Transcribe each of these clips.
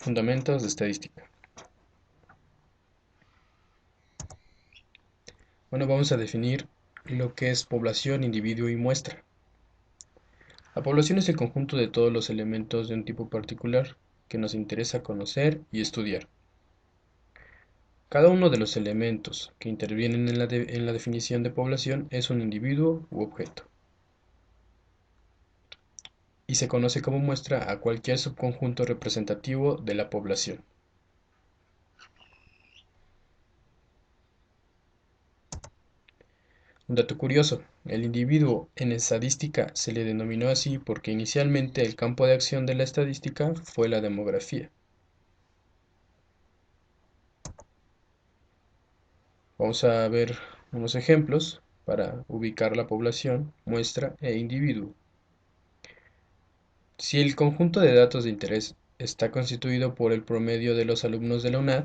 Fundamentos de estadística. Bueno, vamos a definir lo que es población, individuo y muestra. La población es el conjunto de todos los elementos de un tipo particular que nos interesa conocer y estudiar. Cada uno de los elementos que intervienen en la definición de población es un individuo u objeto, y se conoce como muestra a cualquier subconjunto representativo de la población. Un dato curioso, el individuo en estadística se le denominó así porque inicialmente el campo de acción de la estadística fue la demografía. Vamos a ver unos ejemplos para ubicar la población, muestra e individuo. Si el conjunto de datos de interés está constituido por el promedio de los alumnos de la UNAD,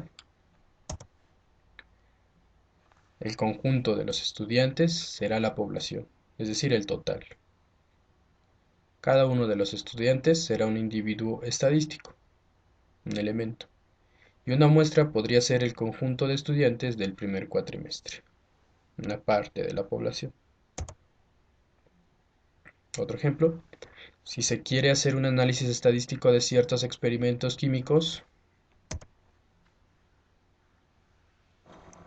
el conjunto de los estudiantes será la población, es decir, el total. Cada uno de los estudiantes será un individuo estadístico, un elemento, y una muestra podría ser el conjunto de estudiantes del primer cuatrimestre, una parte de la población. Otro ejemplo, si se quiere hacer un análisis estadístico de ciertos experimentos químicos,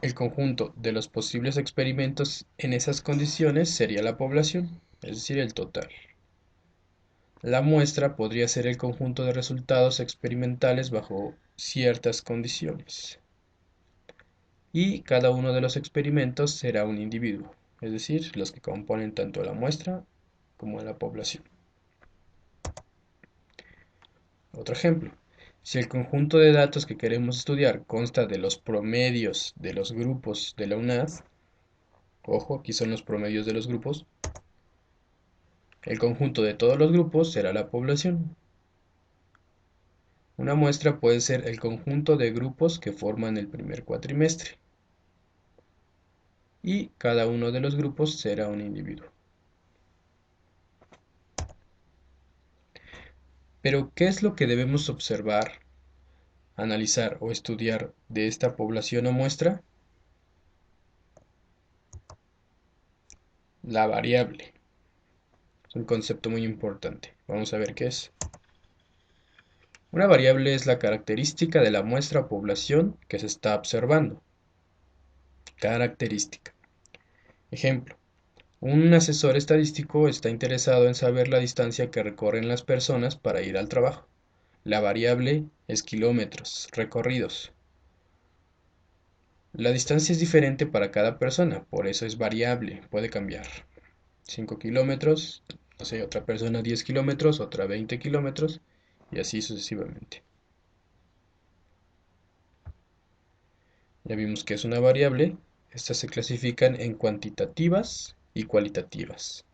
el conjunto de los posibles experimentos en esas condiciones sería la población, es decir, el total. La muestra podría ser el conjunto de resultados experimentales bajo ciertas condiciones. Y cada uno de los experimentos será un individuo, es decir, los que componen tanto la muestra como la población. Otro ejemplo, si el conjunto de datos que queremos estudiar consta de los promedios de los grupos de la UNAD, ojo, aquí son los promedios de los grupos, el conjunto de todos los grupos será la población. Una muestra puede ser el conjunto de grupos que forman el primer cuatrimestre, y cada uno de los grupos será un individuo. Pero, ¿qué es lo que debemos observar, analizar o estudiar de esta población o muestra? La variable. Es un concepto muy importante. Vamos a ver qué es. Una variable es la característica de la muestra o población que se está observando. Característica. Ejemplo. Un asesor estadístico está interesado en saber la distancia que recorren las personas para ir al trabajo. La variable es kilómetros recorridos. La distancia es diferente para cada persona, por eso es variable, puede cambiar. 5 kilómetros, no sé, otra persona 10 kilómetros, otra 20 kilómetros, y así sucesivamente. Ya vimos que es una variable. Estas se clasifican en cuantitativas y cualitativas.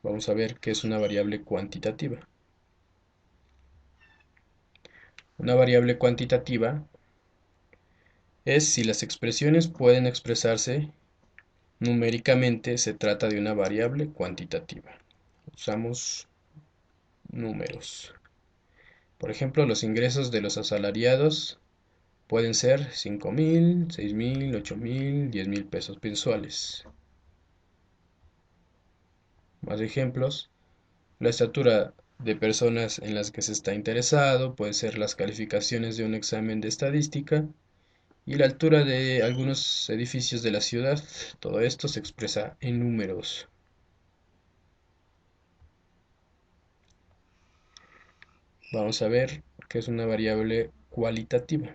Vamos a ver qué es una variable cuantitativa. Una variable cuantitativa es si las expresiones pueden expresarse numéricamente, se trata de una variable cuantitativa. Usamos números. Por ejemplo, los ingresos de los asalariados pueden ser 5,000, 6,000, 8,000, 10,000 pesos mensuales. Más ejemplos. La estatura de personas en las que se está interesado puede ser las calificaciones de un examen de estadística y la altura de algunos edificios de la ciudad. Todo esto se expresa en números. Vamos a ver qué es una variable cualitativa.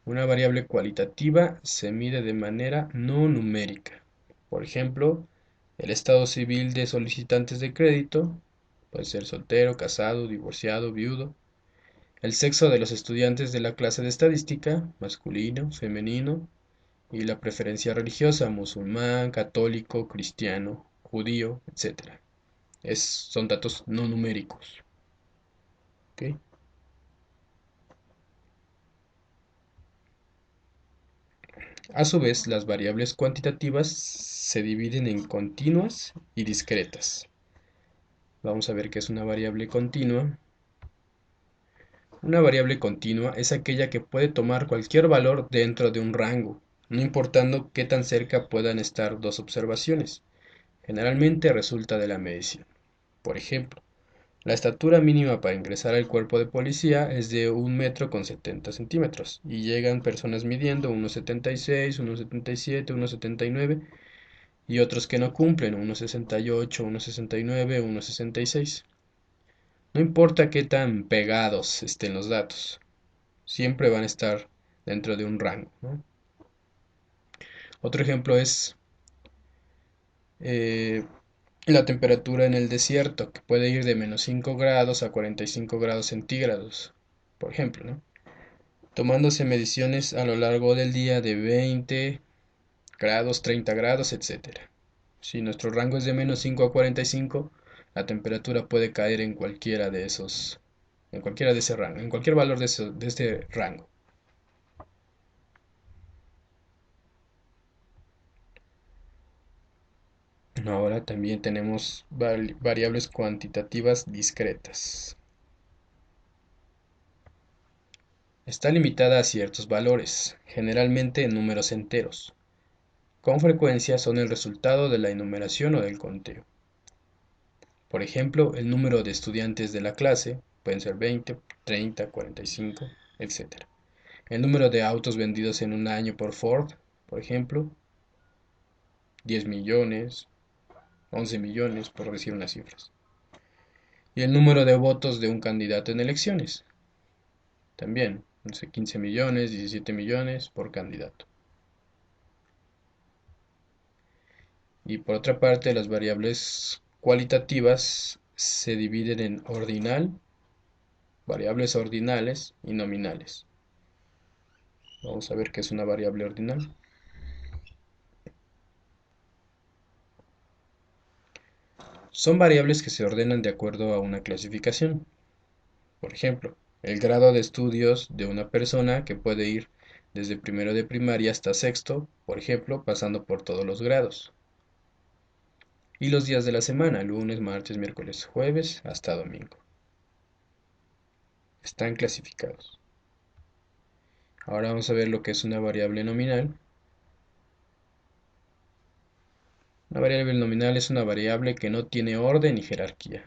Una variable cualitativa se mide de manera no numérica. Por ejemplo, el estado civil de solicitantes de crédito puede ser soltero, casado, divorciado, viudo. El sexo de los estudiantes de la clase de estadística, masculino, femenino, y la preferencia religiosa, musulmán, católico, cristiano, judío, etc. Son datos no numéricos. ¿Ok? A su vez, las variables cuantitativas se dividen en continuas y discretas. Vamos a ver qué es una variable continua. Una variable continua es aquella que puede tomar cualquier valor dentro de un rango, no importando qué tan cerca puedan estar dos observaciones. Generalmente resulta de la medición. Por ejemplo, la estatura mínima para ingresar al cuerpo de policía es de 1 metro con 70 centímetros y llegan personas midiendo 1,76, 1,77, 1,79 y otros que no cumplen 1,68, 1,69, 1,66. No importa qué tan pegados estén los datos, siempre van a estar dentro de un rango, ¿no? Otro ejemplo es eh, la temperatura en el desierto, que puede ir de -5 grados a 45 grados centígrados, por ejemplo, ¿no? Tomándose mediciones a lo largo del día de 20 grados, 30 grados, etcétera. Si nuestro rango es de -5 a 45, la temperatura puede caer en cualquiera de ese rango, en cualquier valor de este rango. Ahora también tenemos variables cuantitativas discretas. Está limitada a ciertos valores, generalmente en números enteros. Con frecuencia son el resultado de la enumeración o del conteo. Por ejemplo, el número de estudiantes de la clase pueden ser 20, 30, 45, etc. El número de autos vendidos en un año por Ford, por ejemplo, 10 millones, 11 millones, por decir unas cifras. Y el número de votos de un candidato en elecciones, también, no sé, 15 millones, 17 millones por candidato. Y por otra parte, las variables cualitativas se dividen en ordinal, variables ordinales y nominales. Vamos a ver qué es una variable ordinal. Son variables que se ordenan de acuerdo a una clasificación. Por ejemplo, el grado de estudios de una persona que puede ir desde primero de primaria hasta sexto, por ejemplo, pasando por todos los grados. Y los días de la semana, lunes, martes, miércoles, jueves, hasta domingo. Están clasificados. Ahora vamos a ver lo que es una variable nominal. Una variable nominal es una variable que no tiene orden ni jerarquía.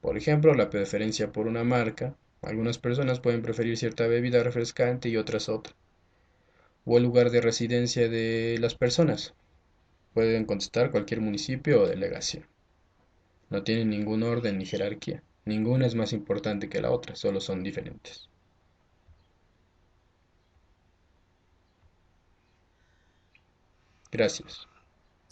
Por ejemplo, la preferencia por una marca. Algunas personas pueden preferir cierta bebida refrescante y otras otra. O el lugar de residencia de las personas. Pueden contestar cualquier municipio o delegación. No tienen ningún orden ni jerarquía. Ninguna es más importante que la otra, solo son diferentes. Gracias.